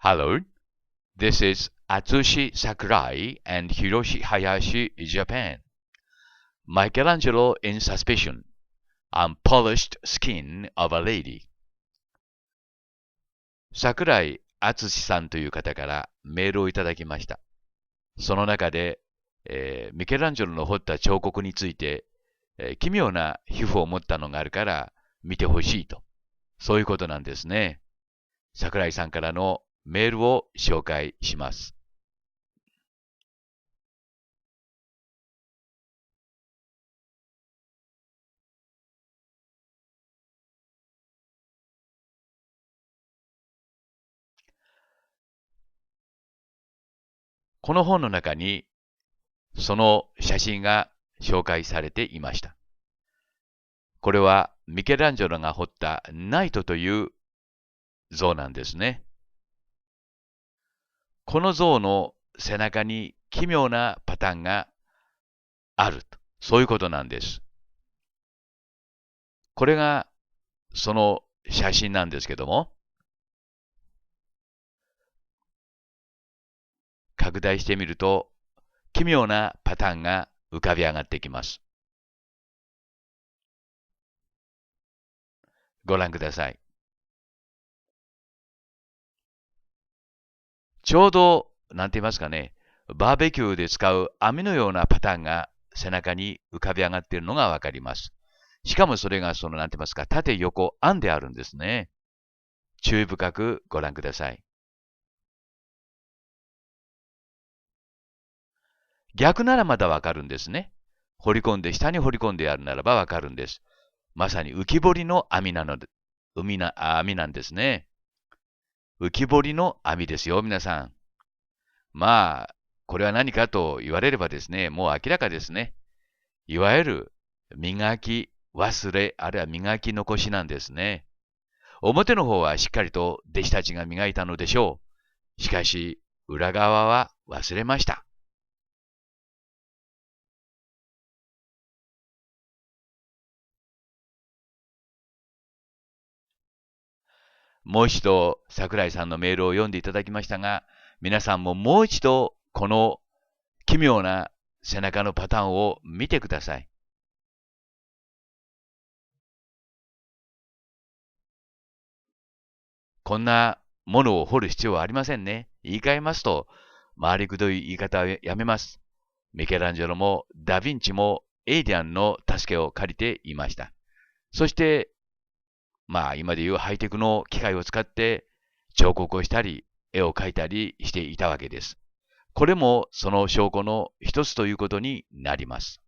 Hello, this is Atsushi Sakurai and Hiroshi Hayashi, Japan. Michelangelo in Suspicion, Unpolished Skin of a Lady. 桜井敦さんという方からメールをいただきました。その中で、ミケランジェロの彫った彫刻について、奇妙な皮膚を持ったのがあるから見てほしいと。そういうことなんですね。桜井さんからのメールを紹介します。この本の中にその写真が紹介されていました。これはミケランジェロが彫ったナイトという像なんですね。この像の背中に奇妙なパターンがあると。そういうことなんです。これがその写真なんですけども、拡大してみると奇妙なパターンが浮かび上がってきます。ご覧ください。ちょうど、なんて言いますかね、バーベキューで使う網のようなパターンが背中に浮かび上がっているのがわかります。しかもそれがなんて言いますか、縦横編んであるんですね。注意深くご覧ください。逆ならまだわかるんですね。下に掘り込んでやるならばわかるんです。まさに浮き彫りの網なので、網なんですね。浮き彫りの網ですよ、皆さん。まあ、これは何かと言われればですね、もう明らかですね。いわゆる磨き忘れ、あるいは磨き残しなんですね。表の方はしっかりと弟子たちが磨いたのでしょう。しかし、裏側は忘れました。もう一度、桜井さんのメールを読んでいただきましたが、皆さんももう一度、この奇妙な背中のパターンを見てください。こんなものを掘る必要はありませんね。言い換えますと、回りくどい言い方はやめます。ミケランジェロもダヴィンチもエイディアンの助けを借りていました。そして、今でいうハイテクの機械を使って彫刻をしたり、絵を描いたりしていたわけです。これもその証拠の一つということになります。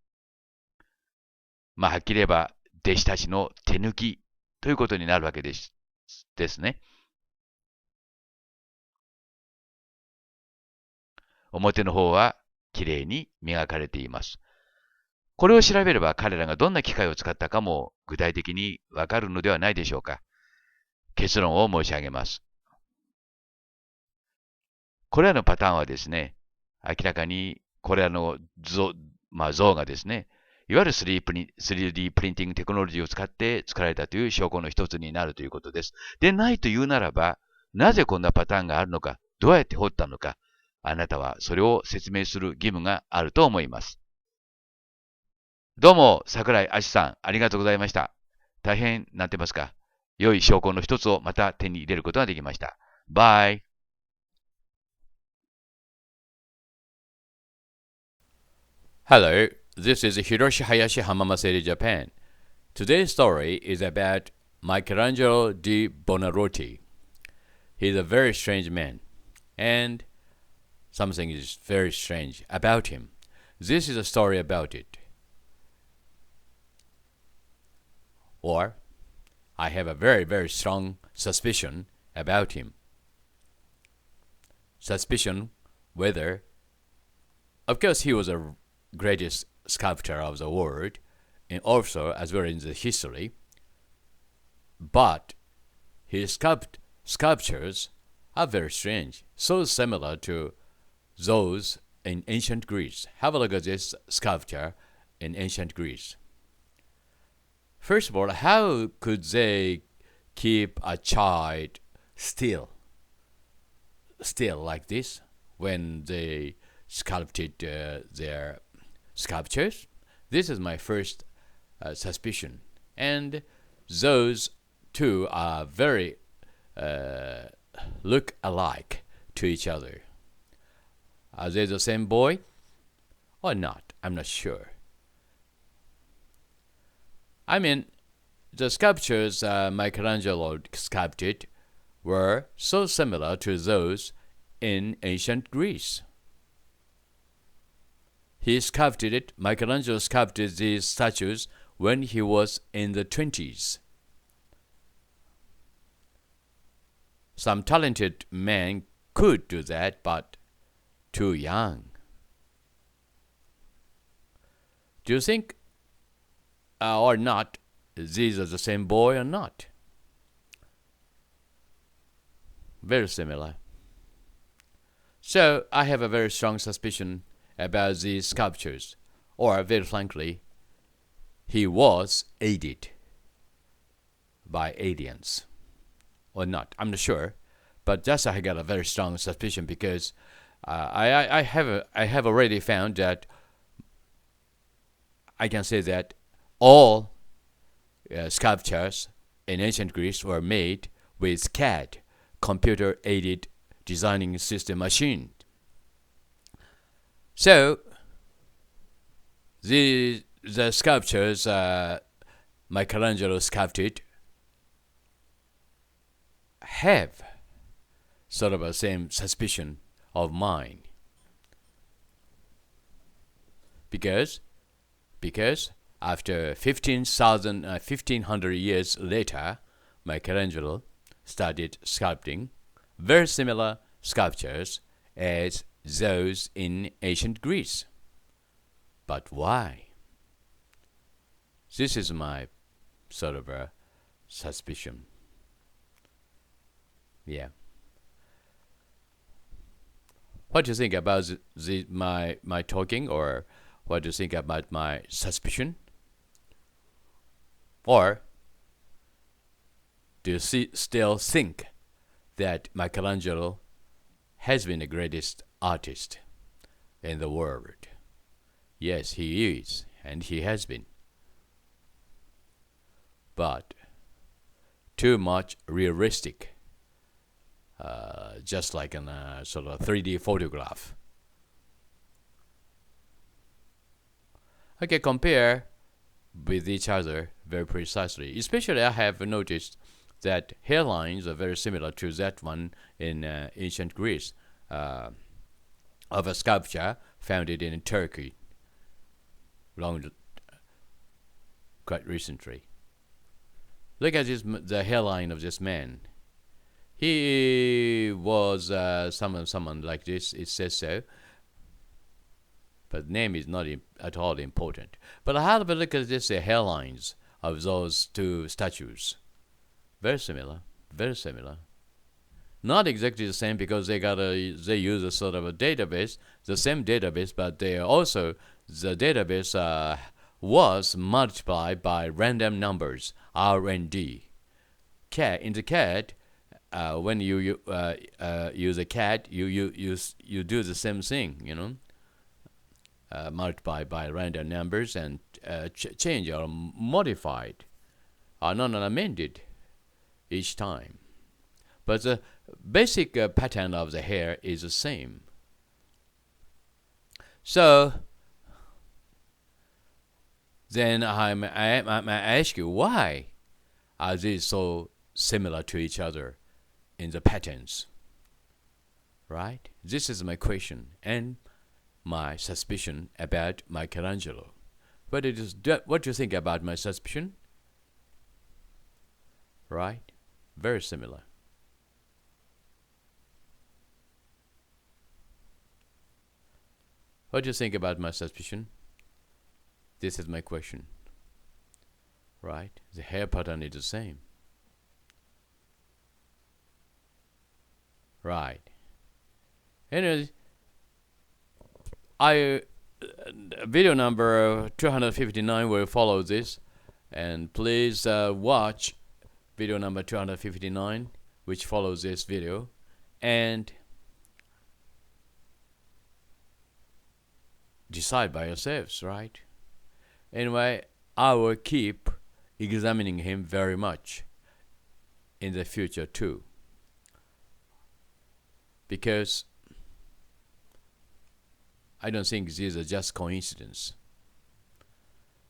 はっきり言えば、弟子たちの手抜きということになるわけですね。表の方はきれいに磨かれています。これを調べれば彼らがどんな機械を使ったかも具体的にわかるのではないでしょうか。結論を申し上げます。これらのパターンはですね、明らかにこれらの像がですね、いわゆる 3D プリンティングテクノロジーを使って作られたという証拠の一つになるということです。でないというならば、なぜこんなパターンがあるのか、どうやって彫ったのか、あなたはそれを説明する義務があると思います。どうも、桜井敦さん、ありがとうございました。大変、なんて言いますか、良い証拠の一つをまた手に入れることができました。バイ。Hello, this is Hiroshi Hayashi Hamamaseri, Japan. Today's story is about Michelangelo di Buonarroti. He's a very strange man, and something is very strange about him. This is a story about it. Or, I have a very, very strong suspicion about him. Suspicion whether, of course, he was a greatest sculptor of the world, and also as well in the history. But his sculptures are very strange, so similar to those in ancient Greece. Have a look at this sculpture in ancient Greece. First of all, how could they keep a child still? still like this when they sculpted their sculptures? This is my first suspicion. And those two are very look alike to each other. Are they the same boy or not? I'm not sure. I mean, the sculptures Michelangelo sculpted were so similar to those in ancient Greece. Michelangelo sculpted these statues when he was in the 20s. Some talented men could do that, but too young. Do you think or not these are the same boy or not? Very similar. So I have a very strong suspicion about these sculptures, or very frankly, he was aided by aliens or not. I'm not sure, but just I got a very strong suspicion because I have already found that I can say that all sculptures in ancient Greece were made with CAD, computer-aided designing system machine. So the sculptures Michelangelo sculpted have sort of the same suspicion of mine. Because after 1500 years later, Michelangelo started sculpting very similar sculptures as those in ancient Greece. But why? This is my sort of a suspicion. Yeah. What do you think about my talking, or what do you think about my suspicion? Or do you still think that Michelangelo has been the greatest artist in the world? Yes, he is, and he has been. But too much realistic, just like in a sort of 3D photograph. Okay, compare with each other very precisely. Especially I have noticed that hairlines are very similar to that one in ancient Greece, of a sculpture found in Turkey quite recently. Look at the hairline of this man. He was someone like this, it says so, but name is not at all important. But have a look at this hairlines of those two statues. Very similar, very similar. Not exactly the same because they use a sort of a database, the same database, but they also the database was multiplied by random numbers, R&D. In the CAD, when you use a CAD, you do the same thing, you know, multiply by random numbers and change or modified, or not amended each time. But the basic pattern of the hair is the same. So then I ask you, why are these so similar to each other in the patterns? Right? This is my question and my suspicion about Michelangelo. What do you think about my suspicion? Right? Very similar. What do you think about my suspicion? This is my question. Right? The hair pattern is the same. Right. Anyways, video number 259 will follow this, and please watch video number 259, which follows this video, and decide by yourselves, right? Anyway, I will keep examining him very much in the future too. Because I don't think these are just coincidence.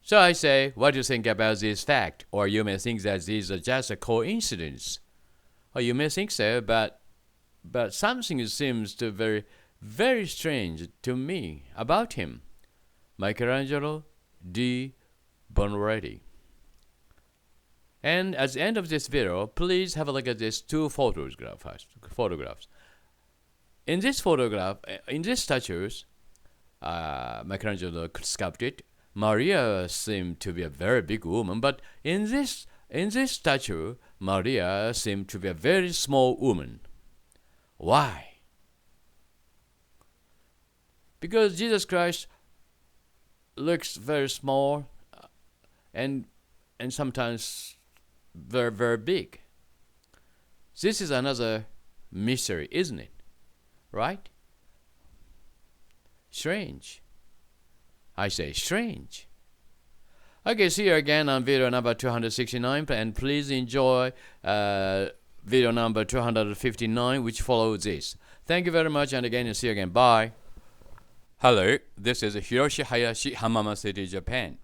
So I say, what do you think about this fact? Or you may think that these are just a coincidence. Or you may think so, but something seems to very, very strange to me about him. Michelangelo di Buonarroti. And at the end of this video, please have a look at these two photographs. In this photograph, in these statues, Michelangelo sculpted, Maria seemed to be a very big woman, but in this statue, Maria seemed to be a very small woman. Why? Because Jesus Christ looks very small and sometimes very, very big. This is another mystery, isn't it? Right? Strange. I say strange. Okay, see you again on video number 269, and please enjoy video number 259, which follows this. Thank you very much, and again, see you again. Bye. Hello, this is Hiroshi Hayashi, Hamama City, Japan.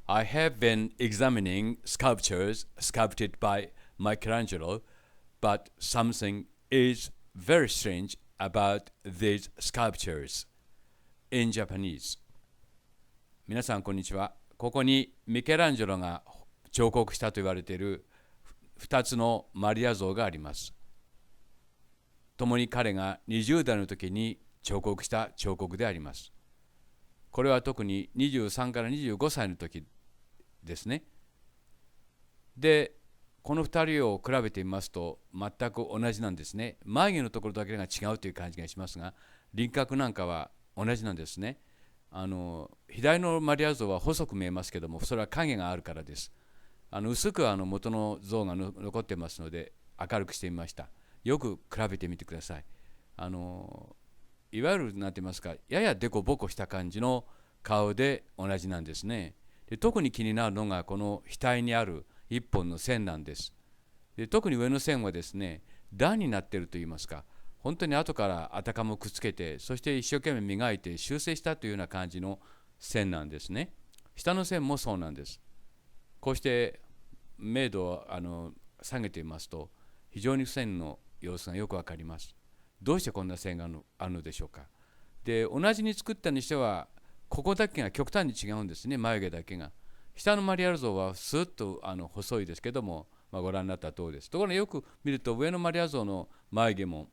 I have been examining sculptures sculpted by Michelangelo, but something is very strange about these sculptures in Japanese. 皆さんこんにちは。ここにミケランジェロが彫刻したと言われている2つのマリア像があります。共に彼が20代の時に彫刻した彫刻であります。これは特に23から25歳の時ですね。で、この2人を比べてみますと全く同じなんですね。眉毛のところだけが違うという感じがしますが、輪郭なんかは同じなんですね。左のマリア像は細く見えますけども、それは影があるからです。薄く元の像が残ってますので明るくしてみました。よく比べてみてください。いわゆる何て言いますか、ややデコボコした感じの顔で同じなんですね。で、特に気になるのがこの額にある一本の線なんです。で、特に上の線はですね、段になっていると言いますか、本当に後からあたかもくっつけて、そして一生懸命磨いて修正したというような感じの線なんですね。下の線もそうなんです。こうして明度を下げてみますと、非常に線の様子がよくわかります。どうしてこんな線があるのでしょうか。で、同じに作ったにしては、ここだけが極端に違うんですね、眉毛だけが。下のマリアル像はスーッと細いですけども、ご覧になった通りです。ところがよく見ると、上のマリア像の眉毛も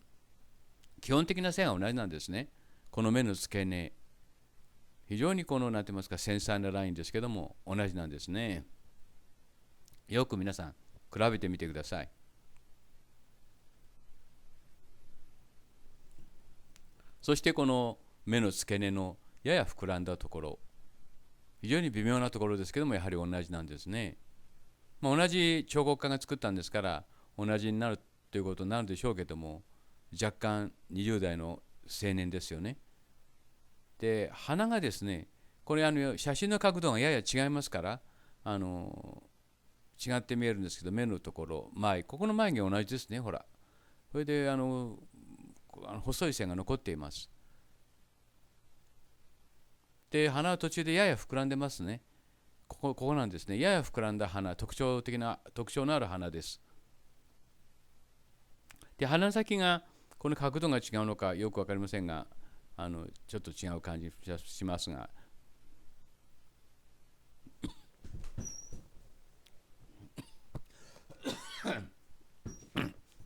基本的な線は同じなんですね。この目の付け根、非常にこの何て言いますか、繊細なラインですけども同じなんですね。よく皆さん比べてみてください。そしてこの目の付け根のやや膨らんだところ、非常に微妙なところですけども、やはり同じなんですね。同じ彫刻家が作ったんですから同じになるということになるでしょうけども、若干20代の青年ですよね。で、鼻がですね、これ写真の角度がやや違いますから違って見えるんですけど、目のところ、ここの眉毛同じですね。ほら、それで細い線が残っています。で、鼻は途中でやや膨らんでますね。ここなんですね。やや膨らんだ鼻、特徴のある鼻です。で、鼻先がこの角度が違うのかよく分かりませんが、ちょっと違う感じしますが、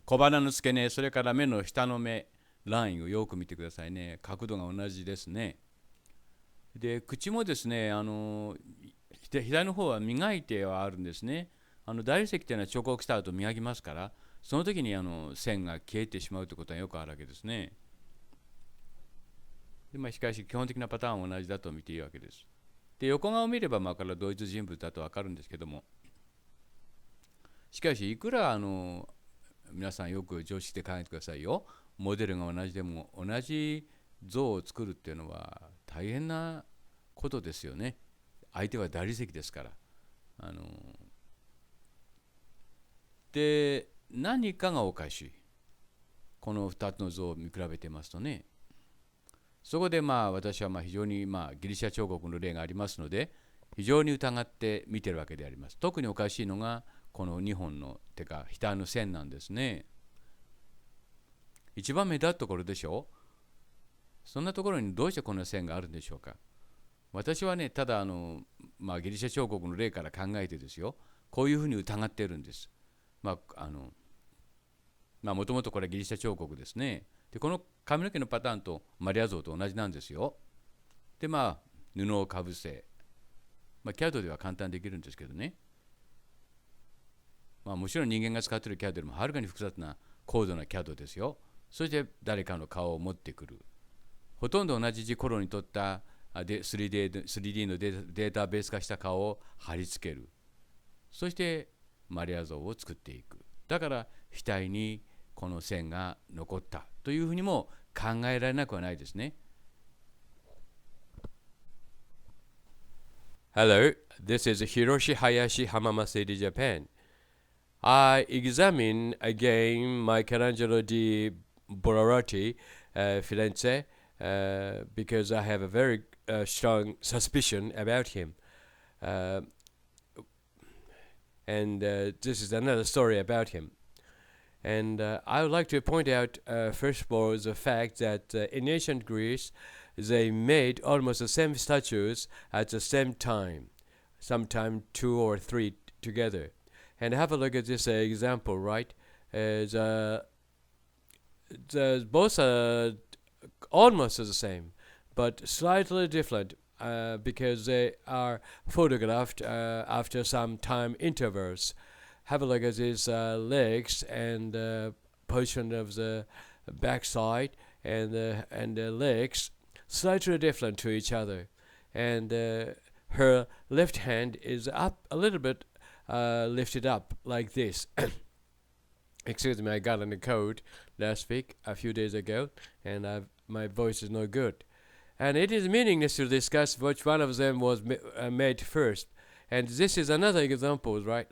小鼻の付け根、それから目の下の目ラインをよく見てくださいね。角度が同じですね。で、口もですね、左の方は磨いてはあるんですね。大理石というのは彫刻した後磨きますから、その時に線が消えてしまうということはよくあるわけですね。で、しかし基本的なパターンは同じだと見ていいわけです。で、横顔を見ればから同一人物だと分かるんですけども、しかしいくら皆さんよく常識で考えてくださいよ。モデルが同じでも同じ像を作るっていうのは大変なことですよね。相手は大理石ですから。で、何かがおかしい。この2つの像を見比べてますとね。そこで私は非常にギリシャ彫刻の例がありますので、非常に疑って見てるわけであります。特におかしいのがこの2本の額の線なんですね。一番目立つところでしょ。そんなところにどうしてこの線があるんでしょうか。私はね、ただギリシャ彫刻の例から考えてですよ、こういうふうに疑っているんです。もともとこれはギリシャ彫刻ですね。で、この髪の毛のパターンとマリア像と同じなんですよ。で、布をかぶせ、キャドでは簡単にできるんですけどね。もちろん人間が使っているキャドよりもはるかに複雑な高度なキャドですよ。そして誰かの顔を持ってくる。ほとんど同じ頃に撮った 3D のデータベース化した顔を貼り付ける。そしてマリア像を作っていく。だから額にこの線が残ったというふうにも考えられなくはないですね。Hello, this is Hiroshi Hayashi Hamamase Japan. I examine again Michelangelo di Buonarroti, Firenze, because I have a very strong suspicion about him. And this is another story about him. And I would like to point out, first of all, the fact that in ancient Greece, they made almost the same statues at the same time, sometimes 2 or 3 together. And have a look at this example, right? The both are almost the same, but slightly different because they are photographed after some time intervals. Have a look at these legs and position of the backside and the legs, slightly different to each other. And her left hand is up a little bit, lifted up like this. Excuse me, I got in a cold last week, a few days ago, and my voice is no good. And it is meaningless to discuss which one of them was made first. And this is another example, right?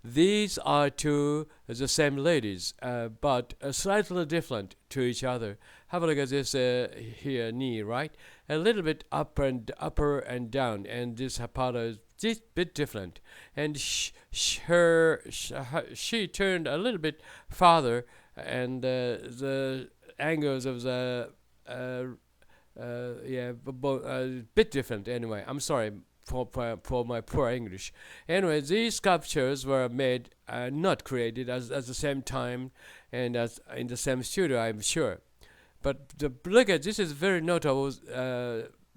These are two the same ladies, but slightly different to each other. Have a look at this here knee, right? A little bit upper and down, and this part is just a bit different. And she turned a little bit farther, and the angles of the bit different. Anyway, I'm sorry for my poor English. Anyway, these sculptures were made, not created at the same time and as in the same studio, I'm sure. But look at this is very notable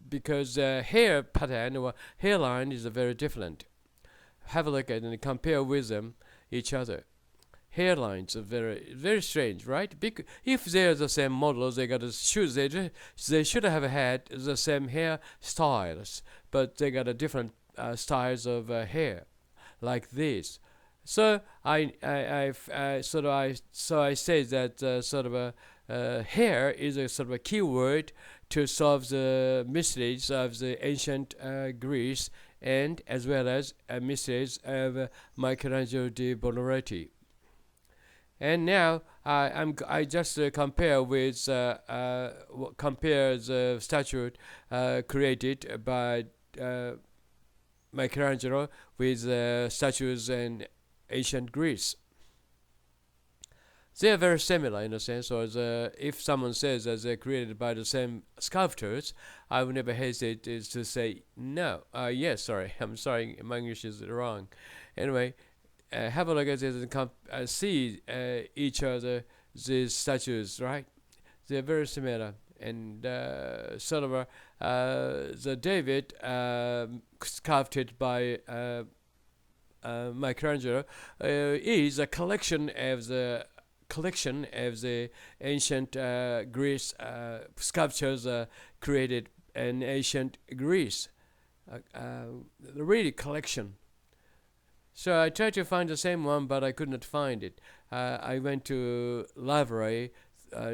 because the hair pattern or hairline is very different. Have a look at and compare with them each other. Hairlines are very, very strange, right? If they're the same models, they got to choose. They should have had the same hair styles, but they got a different styles of hair, like this. So I say that hair is a sort of a keyword to solve the mysteries of the ancient Greece and as well as mysteries of Michelangelo di Buonarroti. And now I just compare the statue created by Michelangelo with statues in ancient Greece. They are very similar in a sense, or if someone says that they're created by the same sculptors, I would never hesitate to say no. Yes, sorry, I'm sorry, my English is wrong. Anyway, have a look at this and see each other, these statues, right? They're very similar. And the David sculpted by Michelangelo is a collection of the ancient Greece sculptures created in ancient Greece. Really collection. So I tried to find the same one, but I could not find it. I went to library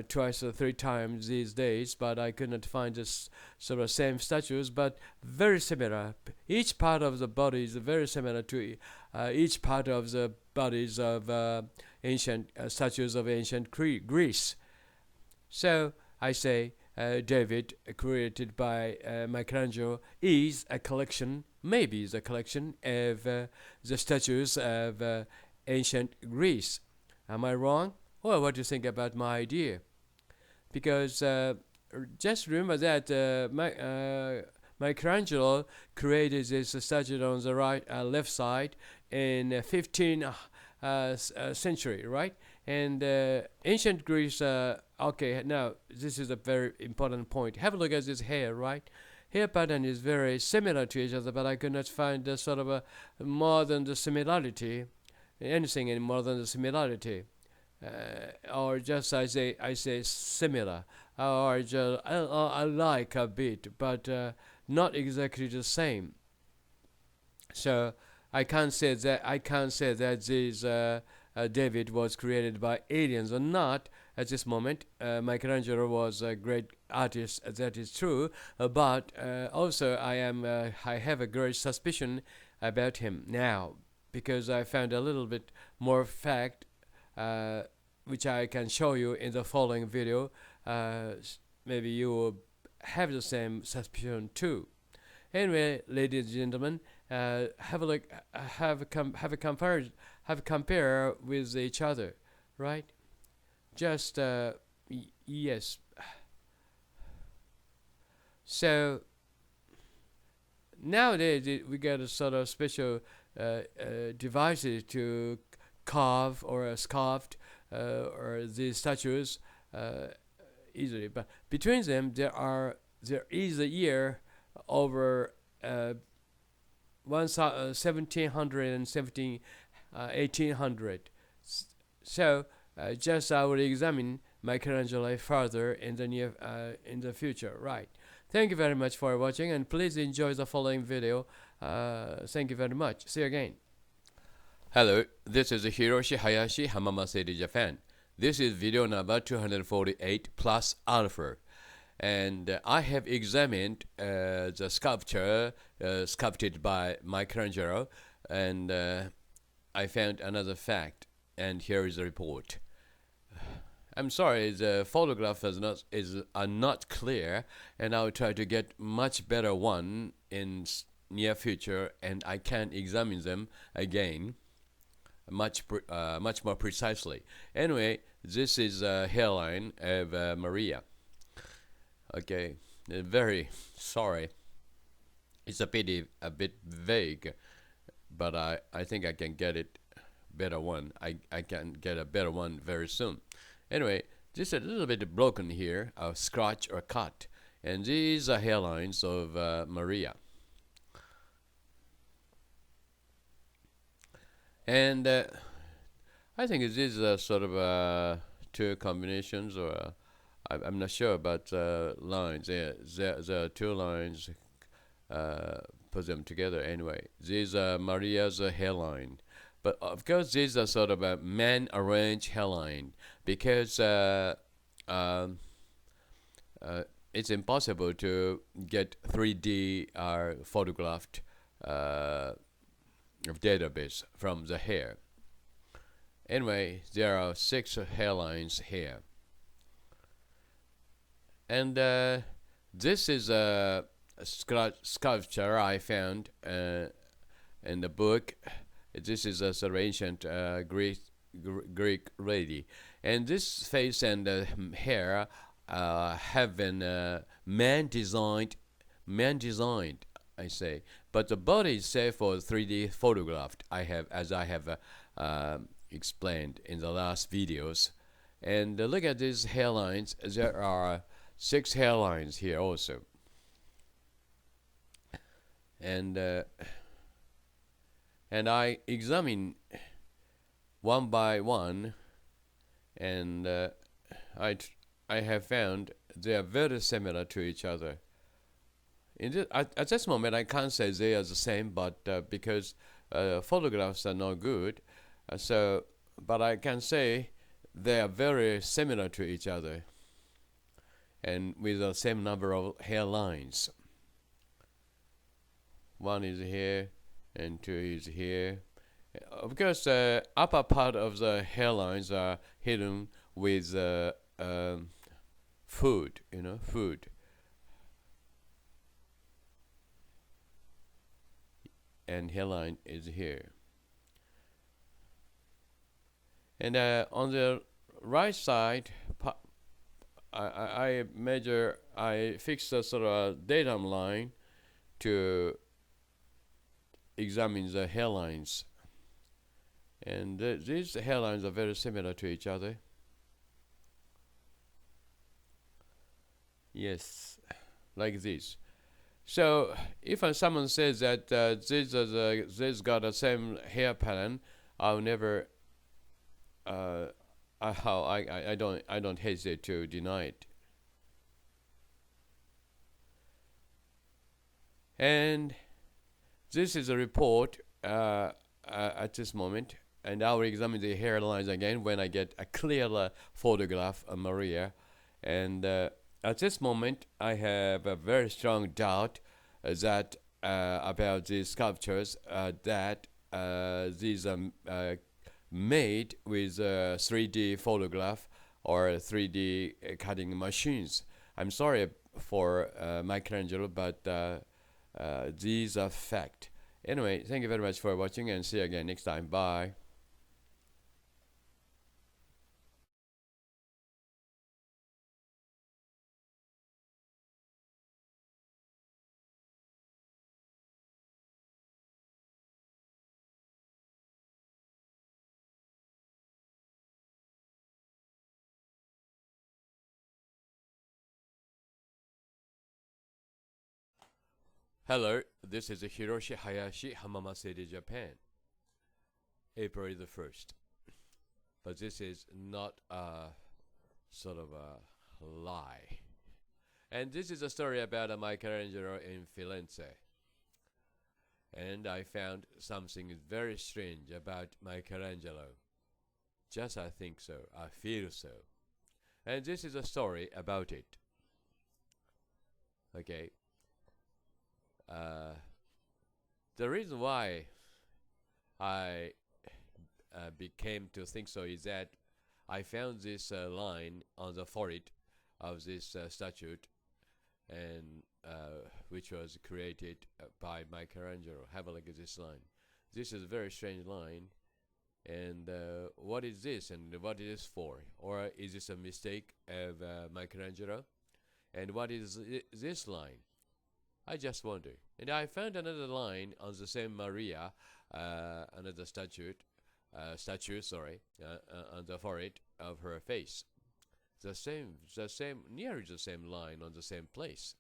twice or three times these days, but I could not find this sort of same statues, but very similar. Each part of the body is very similar to each part of the bodies of ancient statues of ancient Greece. So I say David, created by Michelangelo, is a collection, maybe is a collection of the statues of ancient Greece. Am I wrong? Well, what do you think about my idea? Because just remember that Michelangelo created this statue on the left side in 15th century, right? And ancient Greece, okay, now this is a very important point. Have a look at this hair, right? Hair pattern is very similar to each other, but I could not find the sort of a more than the similarity, anything in more than the similarity. Or just I say similar, or just I like a bit, but not exactly the same. So I can't say that this David was created by aliens or not at this moment. Michelangelo was a great artist, that is true, but also I have a great suspicion about him now, because I found a little bit more fact, which I can show you in the following video. Maybe you will have the same suspicion too. Anyway, ladies and gentlemen, have a look, have a compare with each other, right? Just yes. So nowadays we got a sort of special devices to carve or sculpt or these statues easily, but between them there is a year over 1700 and 1800. So just I will examine Michelangelo further in the future, right? Thank you very much for watching, and please enjoy the following video. Thank you very much. See you again. Hello, this is Hiroshi Hayashi, Hamama City, Japan. This is video number 248 plus alpha. And I have examined the sculpture sculpted by Michelangelo, and I found another fact, and here is the report. I'm sorry, the photographs are not clear, and I'll try to get much better one in near future, and I can examine them again much more precisely. Anyway, this is a hairline of Maria. Okay, very sorry. It's a bit vague, but I think I can get it better one. I can get a better one very soon. Anyway, just a little bit broken here, a scratch or cut, and these are hairlines of Maria. And I think it is sort of two combinations, or I'm not sure about lines. There are two lines, put them together anyway. These are Maria's hairline. But of course, these are sort of a man-arranged hairline, because it's impossible to get 3D photographed of database from the hair. Anyway, there are 6 hairlines here. And this is a sculpture I found in the book. This is a sort of ancient Greek lady, and this face and hair have been man designed. I say, but the body itself was 3D photographed. As I have explained in the last videos. And look at these hairlines. There are 6 hairlines here also. And I examine one by one, and I have found they are very similar to each other. At this moment, I can't say they are the same, but because photographs are not good, but I can say they are very similar to each other and with the same number of hairlines. One is here and two is here. Of course, the upper part of the hairlines are hidden with food, food. And hairline is here. And on the right side, I fix a sort of datum line to examine the hairlines. And these hairlines are very similar to each other. Yes, like this. So if someone says that this got the same hair pattern, I'll never. I don't hesitate to deny it. And this is a report at this moment, and I will examine the hairlines again when I get a clearer photograph of Maria. And at this moment, I have a very strong doubt that about these sculptures that these are made with 3D photograph or 3D cutting machines. I'm sorry for Michelangelo, but these are fact. Anyway, thank you very much for watching and see you again next time. Bye. Hello, this is Hiroshi Hayashi, Hamama City, Japan. April the 1st. But this is not a sort of a lie. And this is a story about Michelangelo in Firenze. And I found something very strange about Michelangelo. Just I think so, I feel so. And this is a story about it. Okay. The reason why I became to think so is that I found this line on the forehead of this statue, and which was created by Michelangelo. Have a look at this line. This is a very strange line, and what is this, and what is this for? Or is this a mistake of Michelangelo? And what is this line? I just wonder. And I found another line on the same Maria, another statue, on the forehead of her face. The same, nearly the same line on the same place.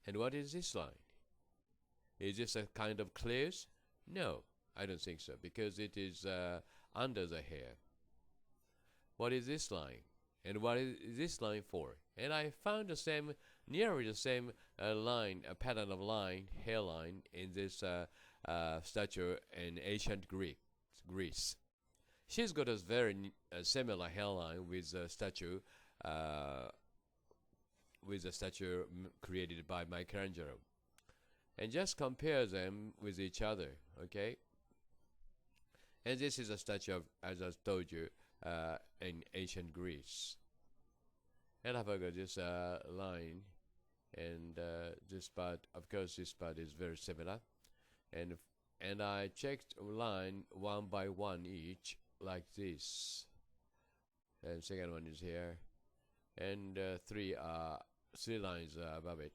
And what is this line? Is this a kind of clears? No, I don't think so, because it is under the hair. What is this line? And what is this line for? And I found the same, nearly the same line, a pattern of line, hairline, in this statue in ancient Greece. She's got a very similar hairline with a statue, created by Michelangelo. And just compare them with each other, okay? And this is a statue of, as I told you, in ancient Greece. And I've got this line, and this part, of course, this part is very similar. And I checked line one by one each, like this. And second one is here, and three lines above it.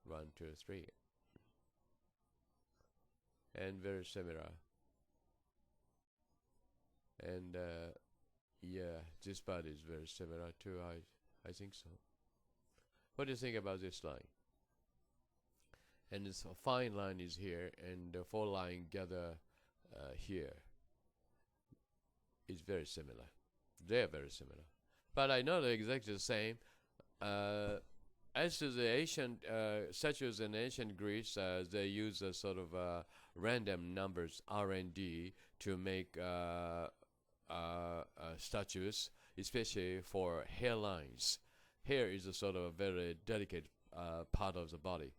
1, 2, 3, and very similar. And yeah, this part is very similar too. I think so. What do you think about this line? And this fine line is here, and the 4 line gather here. It's very similar. They are very similar. But I know they're exactly the same. As to the ancient statues in ancient Greece, they use a sort of random numbers, R and D, to make statues, especially for hairlines. Hair is a sort of a very delicate part of the body.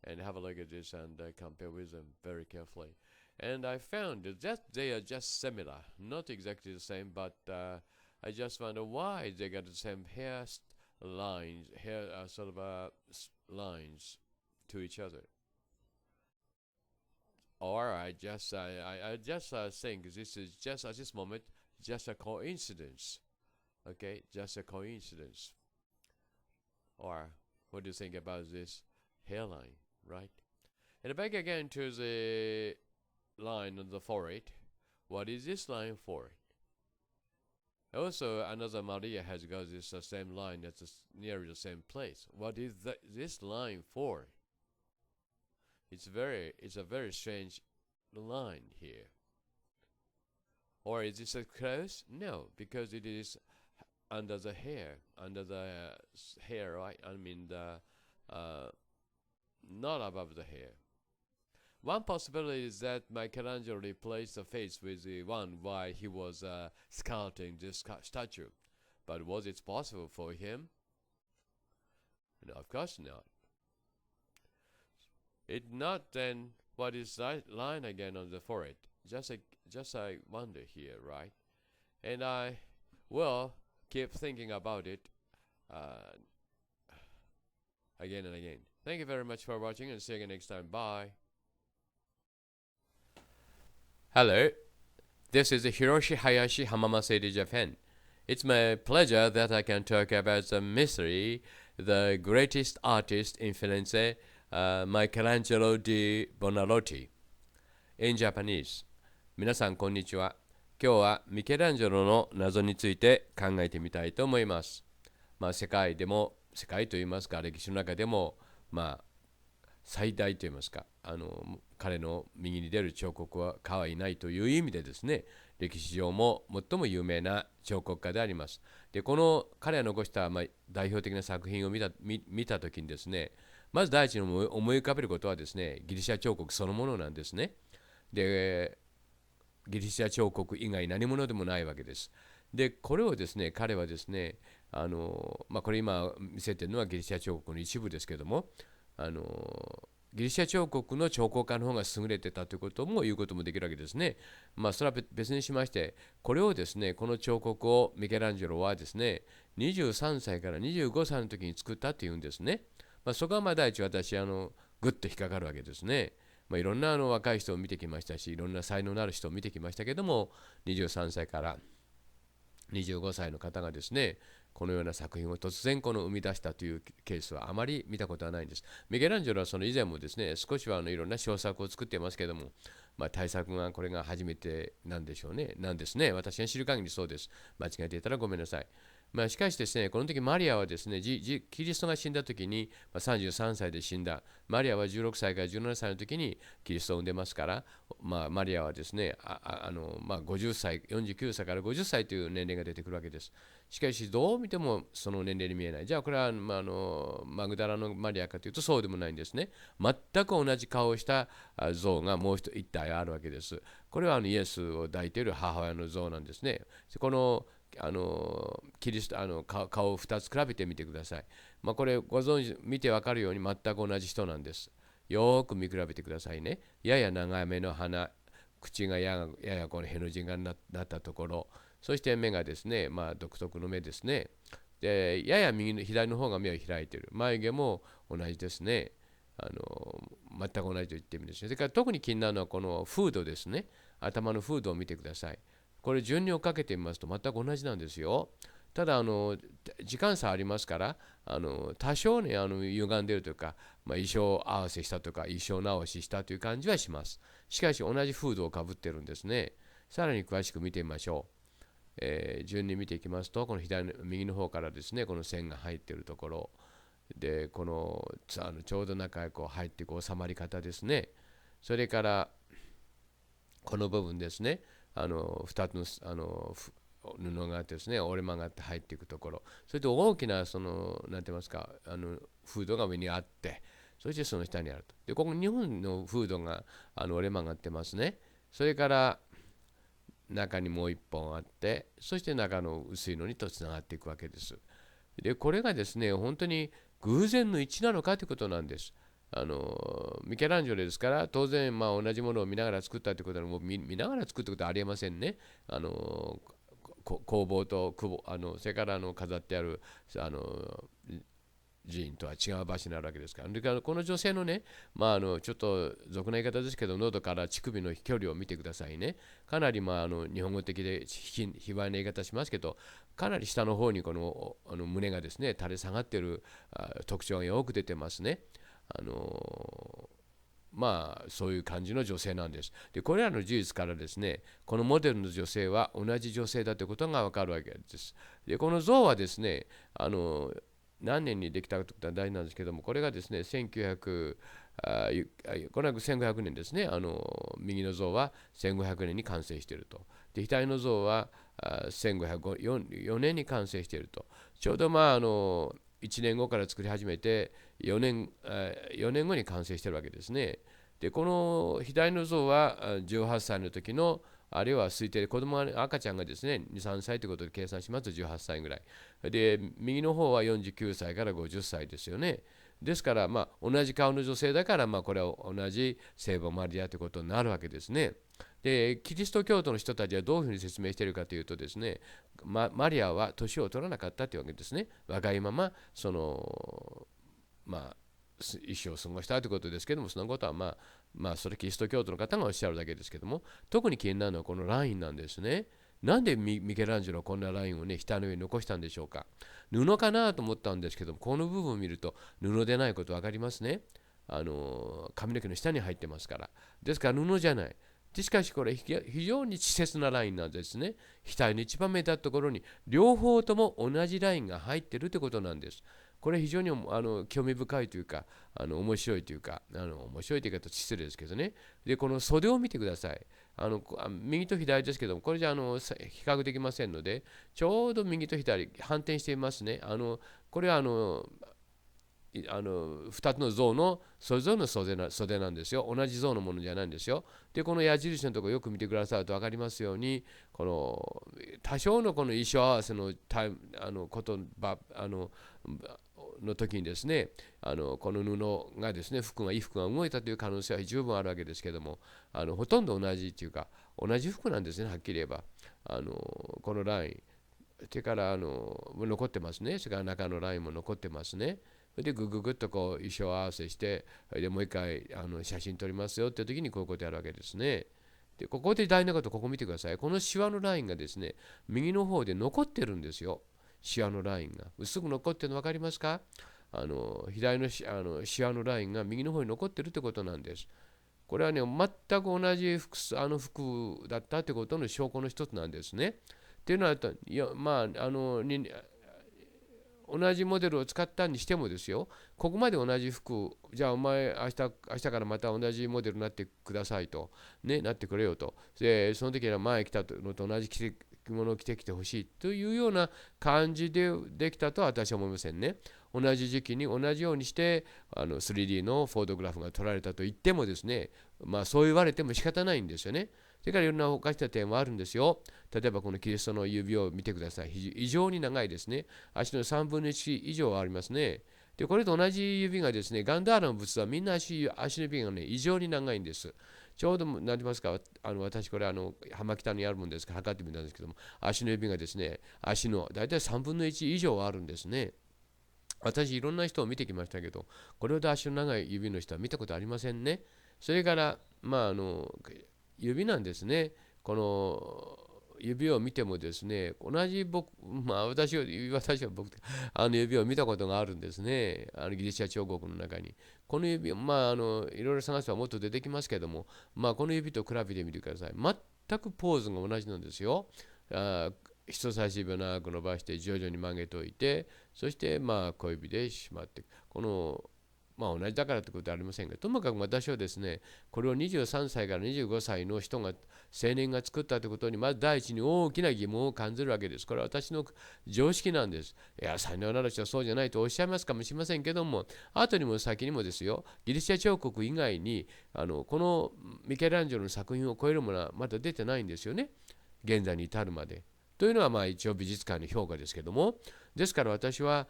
And have a look at this and compare with them very carefully. And I found that they are just similar, not exactly the same, but I just wonder why they got the same hair lines, hair sort of lines to each other. Or I just think this is just at this moment just a coincidence. Okay, just a coincidence. Or what do you think about this hairline, right? And back again to the line on the forehead. What is this line for? Also, another Maria has got this same line that's near the same place. What is this line for? It's a very strange line here. Or is this a close? No, because it is under the hair, right? I mean not above the hair. One possibility is that Michelangelo replaced the face with the one while he was sculpting this statue. But was it possible for him? No, of course not. It not then what is that line again on the forehead? Just I wonder here, right? And I will keep thinking about it again and again. Thank you very much for watching and see you again next time. Bye. Hello, this is Hiroshi Hayashi Hamamase Japan. It's my pleasure that I can talk about the mystery, the greatest artist in Florence, Michelangelo di Buonarroti. In Japanese. 皆さんこんにちは。今日はミケランジェロの謎について考えてみたいと思います。世界といいますか、歴史の中でも、最大といいますか、彼の右に出る彫刻は他はいないという意味でですね、歴史上も最も有名な彫刻家であります。で、この彼が残した、代表的な作品を見たときにですね、まず第一に思い浮かべることはですね、ギリシャ彫刻そのものなんですね。で、ギリシャ彫刻以外何者でもないわけです。で、これをですね、彼はですね、これ今見せているのはギリシャ彫刻の一部ですけども、ギリシャ彫刻の彫刻家の方が優れてたということも言うこともできるわけですね。それは別にしまして、これをですね、この彫刻をミケランジェロはですね、23歳から25歳の時に作ったというんですね。そこは第一私ぐっと引っかかるわけですね。いろんな若い人を見てきましたし、いろんな才能のある人を見てきましたけども、23歳から25歳の方がですね、このような作品を突然生み出したというケースはあまり見たことはないんです。ミケランジェロはその以前もですね、少しはいろんな小作を作っていますけども、大作がこれが初めてなんでしょうね。なんですね。私が知る限りそうです。間違えていたらごめんなさい。しかしですね、この時マリアはですね、キリストが死んだ時に、33歳で死んだ。マリアは16歳から17歳の時にキリストを産んでますから、マリアはですね、50歳、49歳から50歳という年齢が出てくるわけです。しかし、どう見てもその年齢に見えない。じゃあ、これは、マグダラのマリアかというとそうでもないんですね。全く同じ顔をした像がもう一体あるわけです。これはイエスを抱いている母親の像なんですね。このキリスト顔を2つ比べてみてください。これご存知、見てわかるように全く同じ人なんです。よーく見比べてくださいね。やや長めの鼻、口がややこのへの字がなったところ、そして目がですね、独特の目ですね。で、やや左の方が目を開いている。眉毛も同じですね。全く同じと言ってみるんですね。それから特に気になるのはこのフードですね。頭のフードを見てください。これ順に追っかけてみますと全く同じなんですよ。ただ時間差ありますから多少ね歪んでるというか、衣装合わせしたとか衣装直ししたという感じはします。しかし同じフードをかぶってるんですね。さらに詳しく見てみましょう。順に見ていきますと、この右の方からですね、この線が入っているところで、このちょうど中へ入っていく収まり方ですね。それからこの部分ですね、2つの布があってですね、折れ曲がって入っていくところ、それと大きななんて言いますか、フードが上にあって、そしてその下にあると。で、ここ2本のフードが折れ曲がってますね。それから中にもう一本あって、そして中の薄いのにとつながっていくわけです。で、これがですね、本当に偶然の一致なのかということなんです。ミケランジェロですから、当然、同じものを見ながら作ったということは、もう 見ながら作ったことはありえませんね。工房とそれから飾ってある寺院とは違う場所になるわけですから。だからこの女性のね、ちょっと俗な言い方ですけど、喉から乳首の距離を見てくださいね。かなり日本語的で卑猥な言い方しますけど、かなり下の方にこの胸がですね、垂れ下がっている特徴がよく出てますね。そういう感じの女性なんです。で、これらの事実からですね、このモデルの女性は同じ女性だということがわかるわけです。で、この像はですね、何年にできたことは大事なんですけども、これがですね、1900、これは1500年ですね。右の像は1500年に完成していると。で、左の像は1504年に完成していると。ちょうど1年後から作り始めて4年後に完成しているわけですね。で、この左の像は18歳の時の、あるいは推定で赤ちゃんがですね、2、3歳ということで計算しますと18歳ぐらい。で、右の方は49歳から50歳ですよね。ですから、同じ顔の女性だから、これは同じ聖母マリアということになるわけですね。で、キリスト教徒の人たちはどういうふうに説明しているかというとですね、マリアは年を取らなかったというわけですね。若いまま、一生を過ごしたということですけども、そのことはそれキリスト教徒の方がおっしゃるだけですけども、特に気になるのはこのラインなんですね。なんでミケランジェロはこんなラインをね、額の上に残したんでしょうか。布かなと思ったんですけども、この部分を見ると布でないこと分かりますね。髪の毛の下に入ってますから。ですから布じゃない。しかしこれ非常に稚拙なラインなんですね。額の一番目立ったところに両方とも同じラインが入っているということなんです。これ非常に興味深いというか、面白いというか、面白いという言い方は失礼ですけどね。で、この袖を見てください。右と左ですけども、これじゃ比較できませんので、ちょうど右と左、反転していますね。これは2つの像のそれぞれの袖なんですよ。同じ像のものじゃないんですよ。で、この矢印のところよく見てくださると分かりますように、この多少のこの衣装合わせのの時にですね、この布がですね、衣服が動いたという可能性は十分あるわけですけども、ほとんど同じというか、同じ服なんですね、はっきり言えば。このライン。それから残ってますね。それから中のラインも残ってますね。で、ぐぐぐっとこう衣装合わせして、でもう一回写真撮りますよっていう時にこういうことやるわけですね。で、ここで大事なこと、ここ見てください。このシワのラインがですね、右の方で残ってるんですよ。シワのラインが。薄く残ってるの分かりますか？左のシワのラインが右の方に残ってるってことなんです。これはね、全く同じ服だったってことの証拠の一つなんですね。っていうのは、同じモデルを使ったにしてもですよ、ここまで同じ服、じゃあお前明日からまた同じモデルになってくださいと、ね、なってくれよと。で、その時には前来たのと同じ着物を着てきてほしいというような感じでできたとは私は思いませんね。同じ時期に同じようにして3D のフォトグラフが撮られたと言ってもですね、そう言われても仕方ないんですよね。それからいろんなおかしな点はあるんですよ。例えばこのキリストの指を見てください。異常に長いですね。足の3分の1以上ありますね。で、これと同じ指がですね、ガンダーラの仏はみんな足の指がね、異常に長いんです。ちょうど、何て言いますか、私これ浜北にあるもんですから測ってみたんですけども、足の指がですね、足の大体3分の1以上あるんですね。私いろんな人を見てきましたけど、これほど足の長い指の人は見たことありませんね。それから、指なんですね。この指を見てもですね、同じ私は指を見たことがあるんですね。ギリシャ彫刻の中に。この指、いろいろ探せばもっと出てきますけども、この指と比べてみてください。全くポーズが同じなんですよ。人差し指を長く伸ばして徐々に曲げておいて、そして小指でしまって、この同じだからということはありませんが、ともかく私はですね、これを23歳から25歳の青年が作ったということに、まず第一に大きな疑問を感じるわけです。これは私の常識なんです。いや、才能のある人はそうじゃないとおっしゃいますかもしれませんけども、後にも先にもですよ、ギリシャ彫刻以外に、このミケランジェロの作品を超えるものはまだ出てないんですよね。現在に至るまで。というのは一応美術館の評価ですけども、ですから私は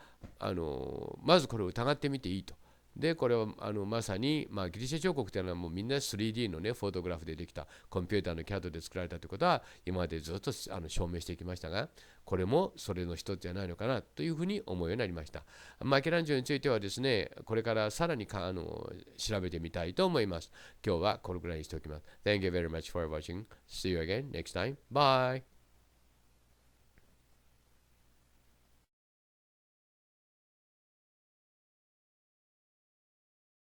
まずこれを疑ってみていいと。で、これをまさに、ギリシャ彫刻というのはもうみんな 3D のね、フォトグラフでできた、コンピューターの CAD で作られたということは、今までずっと証明してきましたが、これもそれの一つじゃないのかなというふうに思うようになりました。マケランジェロについてはですね、これからさらに調べてみたいと思います。今日はこれぐらいにしておきます。Thank you very much for watching. See you again next time. Bye!